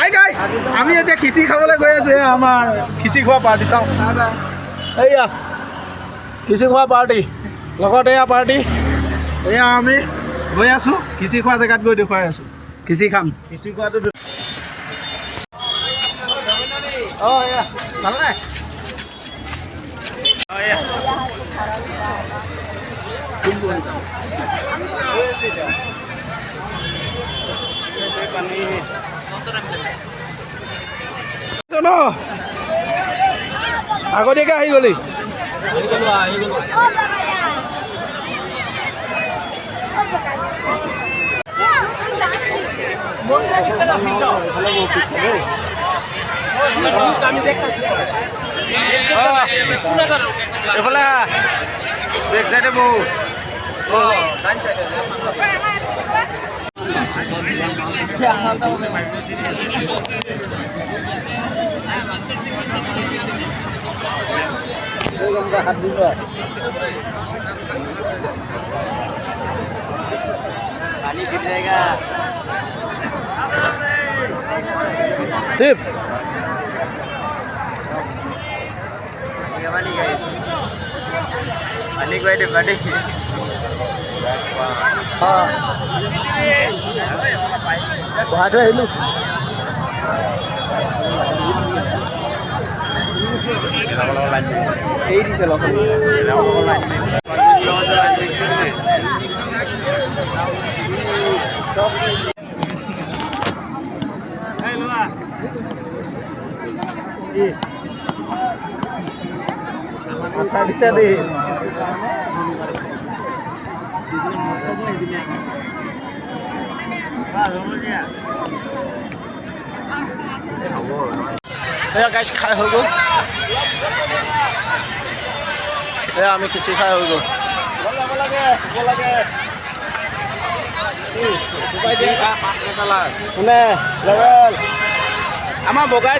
hi guys আমি এতিয়া খিচি খাবলৈ গৈ আছো আমাৰ খিচি খোৱা পাৰ্টি চাওঁ এইয়া খিচি খোৱা পাৰ্টি লগত এয়া পাৰ্টি এয়া আমি গৈ আছো খিচি খোৱা জেগাত গৈ দেখুৱাই আছো খিচি খাম খিচি খোৱাটো অঁ এয়া ভালনে অঁ এয়া আগতীয়াকে আহি গলি এইফালে বেক চাইডে বৌ पानी गिर जाएगा पानी को दे पानी वहाँ तो हेलू গাইছ খাই হৈ গ'ল এয়া আমি খিচি খাই হৈ গ'ল কোনে আমাৰ বগাই